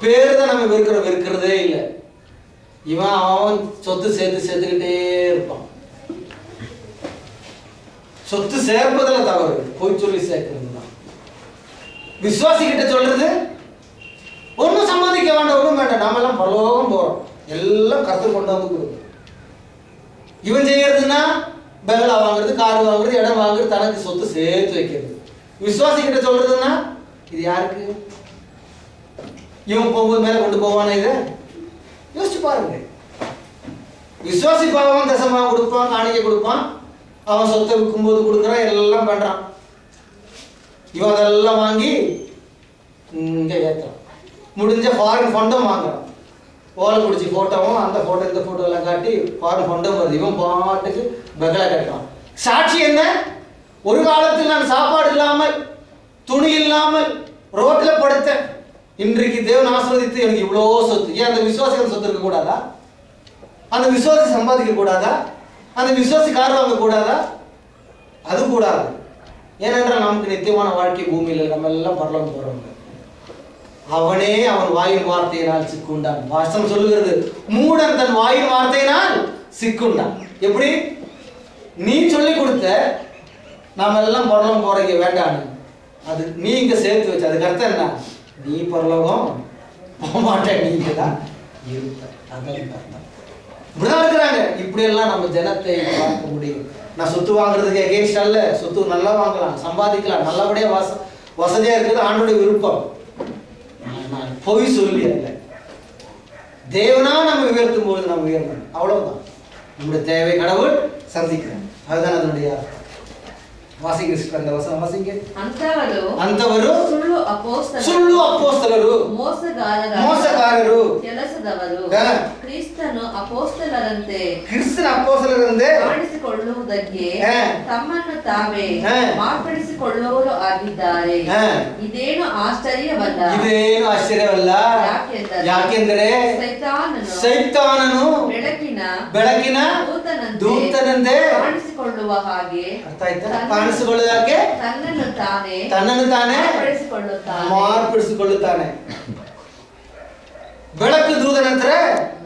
பேர் தான் நம்ம வெறுக்கிறதே இல்லை. இவன் அவன் சொத்து சேர்த்துக்கிட்டே இருப்பான். சொத்து சேர்ப்பதில் தவறு, போய் சொல்லி சேர்க்கிறது தான். விசுவாசி கிட்ட சொல்றது ஒன்றும் சம்பாதிக்க வேண்டாம், ஒன்றும் வேண்டாம், நாம எல்லாம் பரலோகம் போறோம், எல்லாம் கருத்து கொண்டு வந்து கொடுக்கும். இவன் செய்யறதுன்னா பெங்களா வாங்குறது, கார் வாங்குறது, இடம் வாங்குறது, தனக்கு சொத்து சேர்த்து வைக்கிறது. விசுவாசி கிட்ட சொல்றதுன்னா இது யாருக்கு? இவன் போகும்போது மேல கொண்டு போவானே? இதை யோசிச்சு பாருங்க. விசுவாசி பாவம் தசமா கொடுப்பான், காணிக்கை கொடுப்பான், அவன் சொத்தை விற்கும்போது கொடுக்குறான், எல்லாம் பண்றான். இவன் அதெல்லாம் வாங்கி இங்க ஏற்றான். முடிஞ்ச ஃபாரின் ஃபண்டும் வாங்குறான். ஓலை பிடிச்சி போட்டோவும் அந்த போட்டோ இந்த போட்டோ எல்லாம் காட்டி ஃபாரின் ஃபண்டும் வருது. இவன் பாட்டுக்கு பெகலா கட்டுறான். சாட்சி என்ன? ஒரு காலத்தில் நான் சாப்பாடு இல்லாமல் துணி இல்லாமல் ரோட்ல படுத்தேன், இன்றைக்கு தேவன் ஆசீர்வதித்து எனக்கு இவ்வளோ சொத்து. ஏன் அந்த விசுவாசிகள் சொத்து இருக்க கூடாதா? அந்த விசுவாசி சம்பாதிக்க கூடாதா? அந்த விசுவாசி கார் வாங்க கூடாதா? அது கூடாது. ஏனென்றால் நமக்கு நித்தியமான வாழ்க்கை பூமியில், நம்ம எல்லாம் பரலோகம் போறவங்க. அவனே அவன் வாயின் வார்த்தையினால் சிக்குண்டான். வாசம் சொல்லுகிறது, மூடன் தன் வாயின் வார்த்தையினால் சிக்குண்டான். எப்படி? நீ சொல்லி கொடுத்த நாம எல்லாம் பரலோகம் போறீங்க வேண்டான்னு, அது நீ இங்க சேர்த்து வச்ச, அதுக்கு அர்த்தம் என்ன? நீ பரலோகம் போக மாட்டேன், நீங்க தான் இருப்ப. இப்படிதான் இருக்கிறாங்க. இப்படி எல்லாம் நம்ம ஜனத்தை பார்க்க முடியும். நான் சொத்து வாங்குறதுக்கு எகெயின்ஸ்ட் அல்ல. சொத்து நல்லா வாங்கலாம், சம்பாதிக்கலாம், நல்லபடியா வசதியா இருக்கிறது ஆண்டோட விருப்பம். நான் பொய் சொல்லி அல்ல. தேவனா நம்ம உயர்த்தும் போது நம்ம உயர்ந்தோம், அவ்வளவுதான். நம்முடைய தேவை கடவுள் சந்திக்கிறேன், அதுதான் அதனுடைய அர்த்தம். ವಾಸಿಗೆ ಇಷ್ಟಂದ ವಸನ ವಾಸಿಗೆ ಅಂತವರು ಸುಳ್ಳು ಅಪೊಸ್ತಲರು ಮೋಸಗಾರರು ಕೆಲಸದವರು ಕ್ರಿಸ್ತನ ಅಪೊಸ್ತಲರಂತೆ ಕಾಣಿಸಿಕೊಳ್ಳುವುದಕ್ಕೆ ತಮ್ಮನ್ನು ತಾವೇ ಮಾರ್ಪಡಿಸಿಕೊಳ್ಳುವವರು ಆಗಿದ್ದಾರೆ. ಇದೇನು ಆಶ್ಚರ್ಯವಲ್ಲ. ಯಾಕೆಂದರೆ ಸೈತಾನನು ಬೆಳಕಿನ ದೂತನಂತೆ ಕಾಣಿಸಿಕೊಳ್ಳುವ ಹಾಗೆ ತನ್ನನ್ನು ತಾನೇ ಮಾರ್ಪಡಿಸಿಕೊಳ್ಳುತ್ತಾನೆ. ಬೆಳಕು ದೂತನ ನಂತರ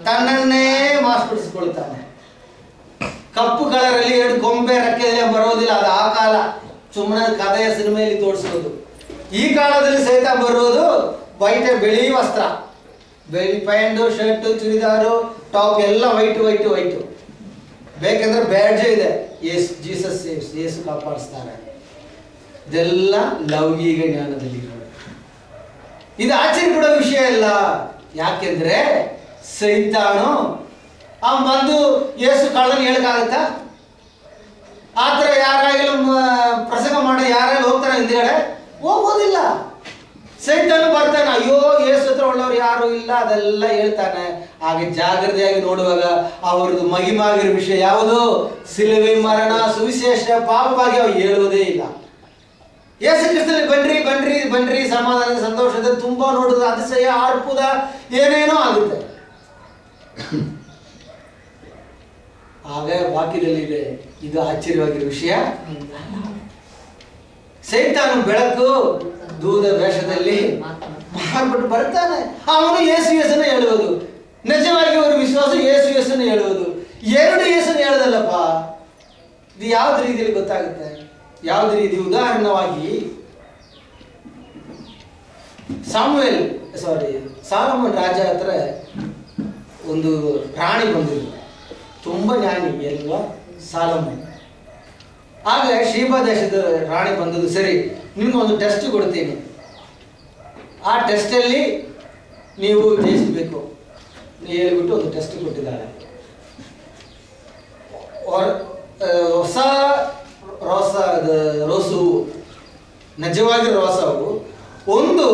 ತನ್ನನ್ನೇ ಮಾರ್ಪಡಿಸಿಕೊಳ್ಳುತ್ತಾನೆ. ಕಪ್ಪು ಕಲರ್ ಅಲ್ಲಿ ಎರಡು ಗೊಂಬೆ ರೆಕ್ಕೆಯಲ್ಲಿ ಬರೋದಿಲ್ಲ, ಅದು ಆ ಕಾಲ, ಸುಮ್ಮನೆ ಕಥೆಯ ಸಿನಿಮೆಯಲ್ಲಿ ತೋರಿಸೋದು. ಈ ಕಾಲದಲ್ಲಿ ಸಹಿತ ಬರೋದು ವೈಟ್, ಬಿಳಿ ವಸ್ತ್ರ, ಬಿಳಿ ಪ್ಯಾಂಟು, ಶರ್ಟ್, ಚೂಡಿದಾರು, ಟಾಪ್ ಎಲ್ಲ ವೈಟ್ ವೈಟ್ ವೈಟ್. ಬೇಕಂದ್ರೆ ಬ್ಯಾಡ್ಜ್ ಇದೆ, ಜೀಸಸ್ ಸೇವ್ಸ್, ಯೇಸು ಕಾಪಾಡಿಸ್ತಾರೆ. ಇದೆಲ್ಲ ಲೌಕಿಕ ಜ್ಞಾನದಲ್ಲಿ ಇರೋದು. ಇದು ಆಶ್ಚರ್ಯ ಪಡೋ ವಿಷಯ ಇಲ್ಲ. ಯಾಕೆಂದ್ರೆ ಸೈತಾನು ಅವನು ಬಂದು ಯೇಸು ಕಳ್ಳನ ಹೇಳಕ್ಕಾಗತ್ತಾ? ಆತರ ಯಾರಾಗಲೂ ಪ್ರಸಂಗ ಮಾಡಿ ಯಾರಾಗಲೂ ಹೋಗ್ತಾನೆ ಹಿಂದ್ಗಡೆ? ಹೋಗೋದಿಲ್ಲ. ಸೈತಾನು ಬರ್ತಾನೆ, ಅಯ್ಯೋ ಯೇಸು ಹತ್ರ ಒಳ್ಳೆಯವ್ರು ಯಾರು ಇಲ್ಲ, ಅದೆಲ್ಲ ಹೇಳ್ತಾನೆ. ಹಾಗೆ ಜಾಗ್ರತೆಯಾಗಿ ನೋಡುವಾಗ ಅವ್ರದ್ದು ಮಹಿಮಾಗಿರೋ ವಿಷಯ ಯಾವುದು? ಸಿಲುವೆ ಮರಣ, ಸುವಿಶೇಷ, ಪಾಪವಾಗಿ ಅವ್ರು ಹೇಳುವುದೇ ಇಲ್ಲ. ಯೇಸು ಕ್ರಿಸ್ತನಲ್ಲಿ ಬನ್ರಿ ಬನ್ರಿ ಬನ್ರಿ, ಸಮಾಧಾನ ಸಂತೋಷದ ತುಂಬಾ ನೋಡುದು, ಅತಿಶಯ, ಅರ್ಪುದ, ಏನೇನೋ ಆಗುತ್ತೆ. ಆಗ ವಾಕ್ಯದಲ್ಲಿದೆ, ಇದು ಆಶ್ಚರ್ಯವಾಗಿರೋ ವಿಷಯ. ಸೈತಾನು ಬೆಳಕು ದೂದ ವೇಷದಲ್ಲಿ ಮಾರ್ಪಟ್ಟು ಬರ್ತಾನೆ. ಅವನು ಯೇಸು ಯೇಸನ್ನು ಹೇಳುವುದು, ನಿಜವಾಗಿ ಅವರು ವಿಶ್ವಾಸ ಯೇಸು ಯೇಸನ್ನು ಹೇಳುವುದು. ಎರಡು ಯೇಸನ್ನು ಹೇಳದಲ್ಲಪ್ಪ. ಇದು ಯಾವ್ದು ರೀತಿಯಲ್ಲಿ ಗೊತ್ತಾಗುತ್ತೆ? ಯಾವ್ದು ರೀತಿ? ಉದಾಹರಣವಾಗಿ ಸಾಲಮನ್ ರಾಜ ಹತ್ರ ಒಂದು ರಾಣಿ ಬಂದಿದ್ರು, ತುಂಬಾ ಜ್ಞಾನಿ ಎಲ್ಲ ಸಾಲಮನ್. ಆಗ ಶೀಬಾ ದೇಶದ ರಾಣಿ ಬಂದದ್ದು, ಸರಿ ನಿಮ್ಗೆ ಒಂದು ಟೆಸ್ಟ್ ಕೊಡ್ತೀನಿ, ಆ ಟೆಸ್ಟಲ್ಲಿ ನೀವು ಜಯಿಸಬೇಕು ಹೇಳ್ಬಿಟ್ಟು ಒಂದು ಟೆಸ್ಟ್ ಕೊಟ್ಟಿದ್ದಾರೆ. ಹೊಸ ರೋಸು, ನಿಜವಾಗಿ ರೋಸವು ಒಂದು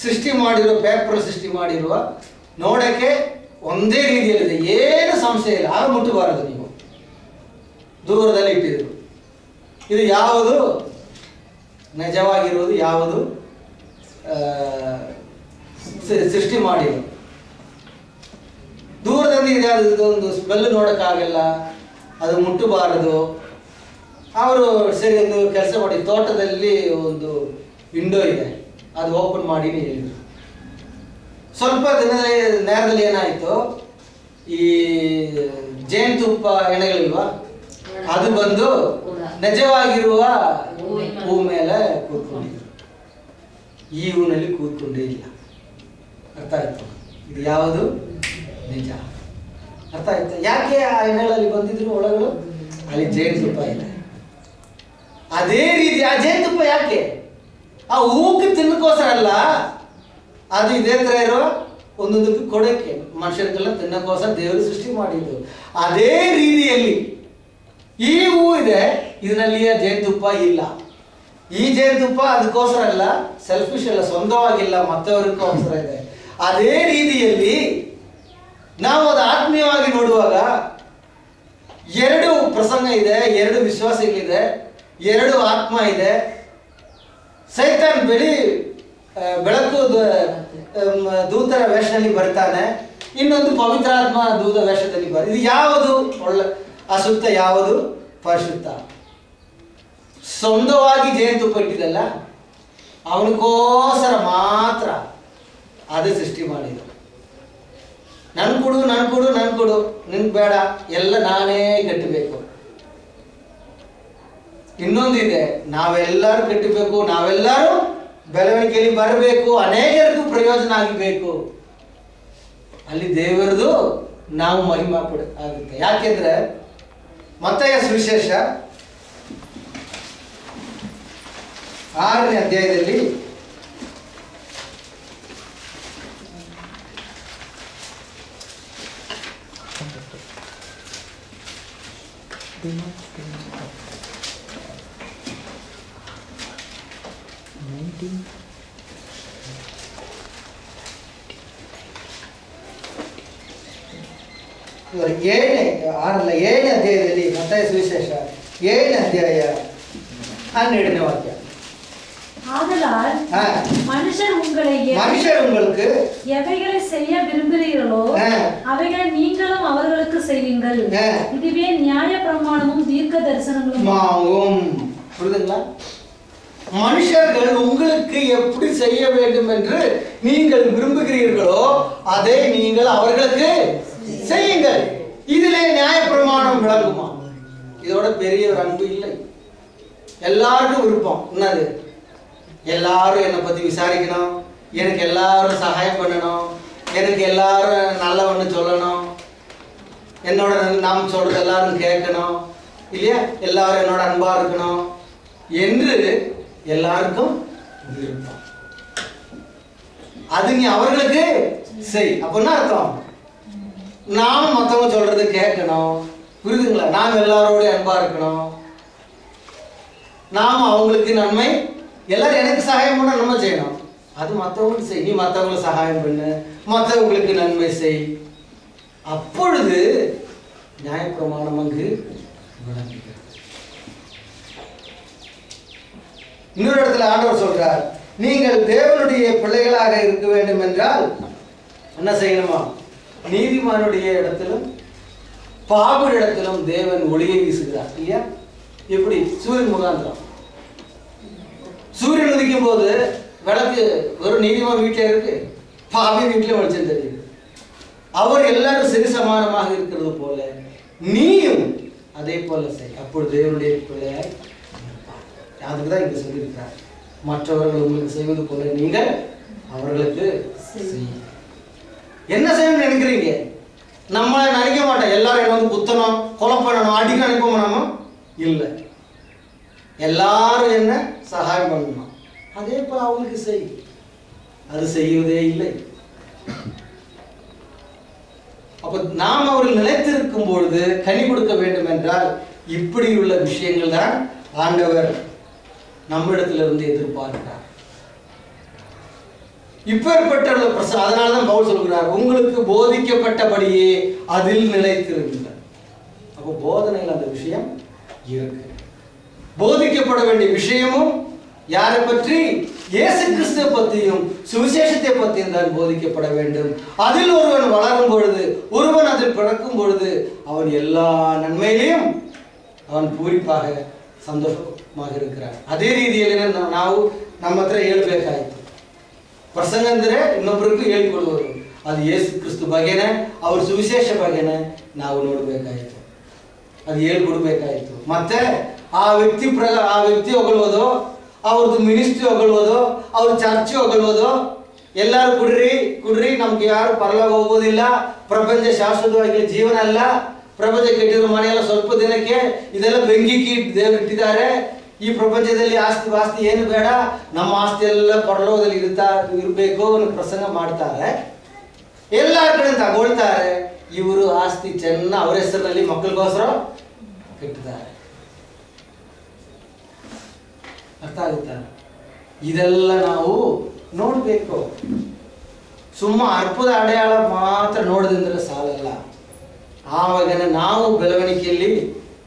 ಸೃಷ್ಟಿ ಮಾಡಿರುವ, ಪೇಪರ್ ಸೃಷ್ಟಿ ಮಾಡಿರುವ, ನೋಡಕ್ಕೆ ಒಂದೇ ರೀತಿಯಲ್ಲಿದೆ, ಏನು ಸಂಶಯ ಇಲ್ಲ. ಆಗ ಮುಟ್ಟಬಾರದು, ನೀವು ದೂರದಲ್ಲಿ ಇಟ್ಟಿದ್ರು. ಇದು ಯಾವುದು ನಿಜವಾಗಿರುವುದು, ಯಾವುದು ಸೃಷ್ಟಿ ಮಾಡಿರೋ. ದೂರದಲ್ಲಿ ಇದೆ, ಅದೊಂದು ಸ್ಮೆಲ್ ನೋಡೋಕ್ಕಾಗಲ್ಲ, ಅದು ಮುಟ್ಟಬಾರದು. ಅವರು ಸರಿ ಒಂದು ಕೆಲಸ ಮಾಡಿ, ತೋಟದಲ್ಲಿ ಒಂದು ವಿಂಡೋ ಇದೆ, ಅದು ಓಪನ್ ಮಾಡಿ ಹೇಳಿದ್ರು. ಸ್ವಲ್ಪ ನೇರದಲ್ಲಿ ಏನಾಯ್ತು, ಈ ಜೇನುತುಪ್ಪ ಎಣೆಗಳಿಲ್ವಾ, ಅದು ಬಂದು ನಿಜವಾಗಿರುವ ಹೂ ಮೇಲೆ ಕೂತ್ಕೊಂಡಿದ್ರು. ಈ ಹೂನಲ್ಲಿ ಕೂತ್ಕೊಂಡೇ ಇಲ್ಲ. ಅರ್ಥ ಆಯ್ತು? ಇದು ಯಾವುದು ನಿಜ. ಅರ್ಥ ಆಯ್ತಾ? ಯಾಕೆ ಆ ಎಣ್ಣೆಗಳಲ್ಲಿ ಬಂದಿದ್ರು ಒಳಗಳು? ಅಲ್ಲಿ ಜೇನುತುಪ್ಪ ಇದೆ. ಅದೇ ರೀತಿ ಆ ಜೇನುತುಪ್ಪ ಯಾಕೆ? ಆ ಹೂಕ್ಕೆ ತಿನ್ನಕೋಸ್ಕರ ಅಲ್ಲ, ಅದು ಇದೇ ತರ ಇರೋ ಒಂದೊಂದಕ್ಕೆ ಕೊಡಕ್ಕೆ, ಮನುಷ್ಯರಿಗೆಲ್ಲ ತಿನ್ನಕೋಸ್ಕರ ದೇವರು ಸೃಷ್ಟಿ ಮಾಡಿದ್ದು. ಅದೇ ರೀತಿಯಲ್ಲಿ ಈ ಹೂ ಇದೆ, ಇದರಲ್ಲಿ ಜೇನುತುಪ್ಪ ಇಲ್ಲ. ಈ ಜೇನುತುಪ್ಪ ಅದಕ್ಕೋಸ್ಕರ ಅಲ್ಲ, ಸೆಲ್ಫಿಶ್ ಅಲ್ಲ, ಸ್ವಂತವಾಗಿಲ್ಲ, ಮತ್ತವರಿಗೋಸ್ಕರ ಇದೆ. ಅದೇ ರೀತಿಯಲ್ಲಿ ನಾವು ಅದು ಆತ್ಮೀಯವಾಗಿ ನೋಡುವಾಗ ಎರಡು ಪ್ರಸಂಗ ಇದೆ, ಎರಡು ವಿಶ್ವಾಸಗಳಿದೆ, ಎರಡು ಆತ್ಮ ಇದೆ. ಸೈತಾನ್ ಬೆಳಕು ದೂತರ ವೇಷದಲ್ಲಿ ಬರ್ತಾನೆ, ಇನ್ನೊಂದು ಪವಿತ್ರಾತ್ಮ ದೂತ ವೇಷದಲ್ಲಿ ಇದು ಯಾವುದು ಒಳ್ಳೆ ಅಶುದ್ಧ, ಯಾವುದು ಪರಿಶುದ್ಧ? ಸ್ವಂತವಾಗಿ ಜೇನುತುಪ್ಪ ಇಟ್ಟಿದಲ್ಲ, ಅವನಿಗೋಸ್ಕರ ಮಾತ್ರ ಅದೇ ಸೃಷ್ಟಿ ಮಾಡಿದ್ರು. ನನ್ ಕೊಡು ನನ್ ಕೊಡು ನನ್ ಕೊಡು, ನಿನ್ ಬೇಡ, ಎಲ್ಲ ನಾನೇ ಕಟ್ಟಬೇಕು. ಇನ್ನೊಂದಿದೆ, ನಾವೆಲ್ಲರೂ ಕಟ್ಟಬೇಕು, ನಾವೆಲ್ಲರೂ ಬೆಳವಣಿಗೆಯಲ್ಲಿ ಬರಬೇಕು, ಅನೇಕರಿಗೂ ಪ್ರಯೋಜನ ಆಗಬೇಕು. ಅಲ್ಲಿ ದೇವರದು ನಾವು ಮಹಿಮಾ ಆಗುತ್ತೆ. ಯಾಕೆಂದ್ರೆ ಮತ್ತಾಯ ಸುವಿಶೇಷ 6ನೇ ಅಧ್ಯಾಯದಲ್ಲಿ ಏಳನೇ ಅಧ್ಯಾಯದಲ್ಲಿ ಮತ್ತಾಯ ಸುವಿಶೇಷ 7ನೇ ಅಧ್ಯಾಯ 12ನೇ ವಾಕ್ಯ. ஆதலால் மனுஷர் உங்களுக்கு எவைகளை செய்ய விரும்புகிறீர்களோ அவைகளை நீங்களும் அவர்களுக்கு செய்யுங்கள். இதுவே நியாய பிரமாணமும் தீர்க்க தரிசனங்களும். புரியுதுங்களா? மனுஷர்கள் உங்களுக்கு எப்படி செய்ய வேண்டும் என்று நீங்கள் விரும்புகிறீர்களோ அதை நீங்கள் அவர்களுக்கு செய்யுங்கள். இதிலே நியாய பிரமாணம் விளங்குமா? இதோட பெரிய ஒரு அன்பு இல்லை. எல்லாருக்கும் விருப்பம் என்னது? எல்லாரும் என்னை பத்தி விசாரிக்கணும், எனக்கு எல்லாரும் சகாயம் பண்ணணும், எனக்கு எல்லாரும் நல்லவன்னு சொல்லணும், என்னோட நாம் சொல்றது எல்லாரும் கேட்கணும் இல்லையா, எல்லாரும் என்னோட அன்பா இருக்கணும் என்று எல்லாருக்கும் விருப்பம். அது நீ அவர்களுக்கு செய். அப்படின்னா அர்த்தம், நாம் மற்றவங்க சொல்றது கேட்கணும். புரியுதுங்களா? நாம் எல்லாரோட அன்பா இருக்கணும், நாம் அவங்களுக்கு நன்மை, எல்லாரும் எனக்கு சகாயம் பண்ண நம்ம செய்யணும். அது மற்றவங்களுக்கு செய். நீ மற்றவங்களுக்கு சகாயம் பண்ணு, மற்றவங்களுக்கு நன்மை செய். அப்பொழுது நியாயப்பிரமாணம் அங்கு விளங்குகிறது. இன்னொரு இடத்துல ஆண்டவர் சொல்றார், நீங்கள் தேவனுடைய பிள்ளைகளாக இருக்க வேண்டும் என்றால் என்ன செய்யணுமா? நீதிமானுடைய இடத்திலும் பாபுடைய இடத்திலும் தேவன் ஒளியை வீசுகிறார் இல்லையா? எப்படி? சூரியன் முகாந்திரம். சூரியன் உதிக்கும் போது விளக்கு வெறும் நீதிமான் வீட்டில் இருக்கு, பாபி வீட்டில் வெளிச்சம் தெரியுது. அவர் எல்லாரும் சரி சமானமாக இருக்கிறது போல நீயும் அதே போல செய், அப்பொழுது தேவனுடைய பிள்ளையாய். அதுக்குதான் இங்க சொல்லியிருக்கிறார், மற்றவர்கள் உங்களுக்கு செய்வது போல நீங்கள் அவர்களுக்கு செய்ய. என்ன செய்யணும்னு நினைக்கிறீங்க? நம்மளை நினைக்க மாட்டோம், எல்லாரும் என்ன வந்து குத்தணும், கொலை பண்ணணும், அடிக்க அனுப்ப நம்ம இல்லை. எல்லாரும் என்ன சகாயம் பண்ணணும், அதே போல அவங்களுக்கு செய். அது செய்வதே இல்லை. அப்ப நாம் அவர்கள் நிலைத்திருக்கும் பொழுது கனி கொடுக்க வேண்டும் என்றால் இப்படி உள்ள விஷயங்கள் தான் ஆண்டவர் நம்மிடத்திலிருந்து எதிர்பார்க்கிறார். இப்பேற்பட்ட அதனாலதான் பவுல் சொல்கிறார், உங்களுக்கு போதிக்கப்பட்டபடியே அதில் நிலைத்திருங்கள். அப்போ போதனையில் அந்த விஷயம் இருக்கு. போதிக்கப்பட வேண்டிய விஷயமும் யாரை பற்றி? இயேசு கிறிஸ்துவை பற்றியும் சுவிசேஷத்தை பற்றியும் தான் போதிக்கப்பட வேண்டும். அதில் ஒருவன் வளரும் பொழுது, ஒருவன் அதில் பிறக்கும் பொழுது அவன் எல்லா நன்மையிலையும் அவன் பூரிப்பாக ಸಂತೋಷமாக இருக்கிறார். ಅದೇ ರೀತಿಯಲ್ಲಿ ನಾವು ನಮ್ಮ ಹತ್ರ ಹೇಳ್ಬೇಕಾಯ್ತು, ಪ್ರಸಂಗ ಅಂದರೆ ಇನ್ನೊಬ್ಬರಿಗೂ ಹೇಳಿಕೊಡುವುದು. ಅದು ಯೇಸು ಕ್ರಿಸ್ತು ಬಗ್ಗೆನೇ, ಅವ್ರ ಸುವಿಶೇಷ ಬಗ್ಗೆನೇ ನಾವು ನೋಡಬೇಕಾಯಿತು, ಅದು ಹೇಳ್ಕೊಡ್ಬೇಕಾಯಿತು. ಮತ್ತೆ ಆ ವ್ಯಕ್ತಿ ಹೊಗಳುವುದು, ಅವ್ರದ್ದು ಮಿನಿಸ್ಟ್ರಿ ಹೊಗಳುವುದು, ಅವ್ರ ಚರ್ಚ್ ಹೊಗಳುವುದು, ಎಲ್ಲರೂ ಕುಡ್ರಿ ನಮ್ಗೆ ಯಾರು ಪರಲೋಕ ಹೋಗೋದಿಲ್ಲ, ಪ್ರಪಂಚ ಶಾಶ್ವತವಾಗಿ ಜೀವನ ಅಲ್ಲ, ಪ್ರಪಂಚ ಕೆಟ್ಟಿರೋ ಮನೆಯೆಲ್ಲ ಸ್ವಲ್ಪ ದಿನಕ್ಕೆ, ಇದೆಲ್ಲ ಬೆಂಕಿ ದೇವರು ಇಟ್ಟಿದ್ದಾರೆ, ಈ ಪ್ರಪಂಚದಲ್ಲಿ ಆಸ್ತಿ ಏನು ಬೇಡ, ನಮ್ಮ ಆಸ್ತಿ ಎಲ್ಲ ಪರಲೋಕದಲ್ಲಿ ಇರಬೇಕು ಅನ್ನೋ ಪ್ರಸಂಗ ಮಾಡ್ತಾರೆ. ಎಲ್ಲ ಕಡೆ ತಗೊಳ್ತಾರೆ. ಇವರು ಆಸ್ತಿ ಚೆನ್ನ ಅವರ ಹೆಸರಿನಲ್ಲಿ ಮಕ್ಕಳಿಗೋಸ್ಕರ ಕಟ್ಟಿದ್ದಾರೆ. ಅರ್ಥ ಆಗುತ್ತಾ? ಇದೆಲ್ಲ ನಾವು ನೋಡ್ಬೇಕು. ಸುಮ್ಮ ಅರ್ಪದ ಅಡೆಯಾಳ ಮಾತ್ರ ನೋಡೋದಂದ್ರೆ ಸಾಲಲ್ಲ. ಆವಾಗನೇ ನಾವು ಬೆಳವಣಿಗೆಯಲ್ಲಿ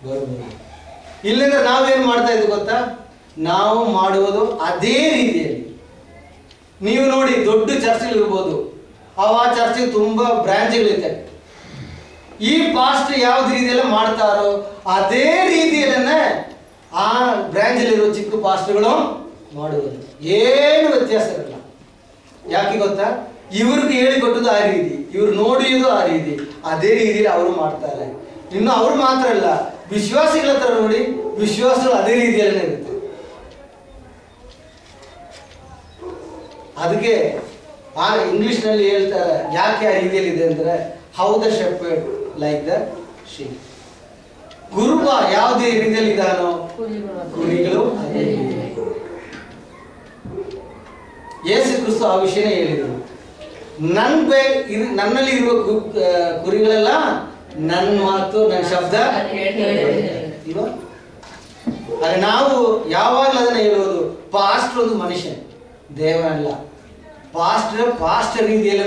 ಬರ್ಬೋದು. ಇಲ್ಲಿಂದ ನಾವೇನು ಮಾಡ್ತಾ ಇದ್ವಿ ಗೊತ್ತಾ? ನಾವು ಮಾಡುವುದು ಅದೇ ರೀತಿಯಲ್ಲಿ. ನೀವು ನೋಡಿ, ದೊಡ್ಡ ಚರ್ಚ್ಗಳು ಇರ್ಬೋದು, ಆ ಚರ್ಚಿಗೆ ತುಂಬಾ ಬ್ರಾಂಚ್ಗಳಿದೆ. ಈ ಪಾಸ್ಟ್ ಯಾವ್ದು ರೀತಿಯೆಲ್ಲ ಮಾಡ್ತಾರೋ ಅದೇ ರೀತಿಯಲ್ಲೇ ಆ ಬ್ರಾಂಚಲ್ಲಿರೋ ಚಿಕ್ಕ ಪಾಸ್ಟ್ಗಳು ಮಾಡುವುದು. ಏನು ವ್ಯತ್ಯಾಸ ಇರಲ್ಲ. ಯಾಕೆ ಗೊತ್ತಾ? ಇವ್ರಿಗೆ ಹೇಳಿಕೊಟ್ಟದ್ದು ಆ ರೀತಿ, ಇವ್ರು ನೋಡಿಯೋದು ಆ ರೀತಿ, ಅದೇ ರೀತಿಯಲ್ಲಿ ಅವರು ಮಾಡ್ತಾರೆ. ಇನ್ನು ಅವ್ರು ಮಾತ್ರ ಅಲ್ಲ, ವಿಶ್ವಾಸಿಗಳ ಹತ್ರ ನೋಡಿ, ವಿಶ್ವಾಸಗಳು ಅದೇ ರೀತಿಯಲ್ಲೇ ಇರುತ್ತೆ. ಅದಕ್ಕೆ ಆ ಇಂಗ್ಲಿಷ್ನಲ್ಲಿ ಹೇಳ್ತಾರೆ, ಯಾಕೆ ಆ ರೀತಿಯಲ್ಲಿ ಇದೆ ಅಂದ್ರೆ, how the shepherd like the sheep. ಗುರುಬ ಯಾವುದೇ ರೀತಿಯಲ್ಲಿ ಇದ್ದಾನೋ ಕುರಿಗಳು ಅದೇ ರೀತಿ. ಯೇಸು ಕ್ರಿಸ್ತು ಆ ವಿಷಯನೇ ಹೇಳಿದರು. ನನ್ನಲ್ಲಿ ಇರುವ ಕುರಿಗಳೆಲ್ಲ ನನ್ನ ಮಾತು, ನನ್ನ ಶಬ್ದ. ಆದ್ರೆ ನಾವು ಯಾವಾಗಲೂ ಅದನ್ನ ಹೇಳೋದು, ಪಾಸ್ಟರ್ ಒಂದು ಮನುಷ್ಯ, ದೇವರಲ್ಲ. ಪಾಸ್ಟರ್ ರೀತಿಯಲ್ಲಿ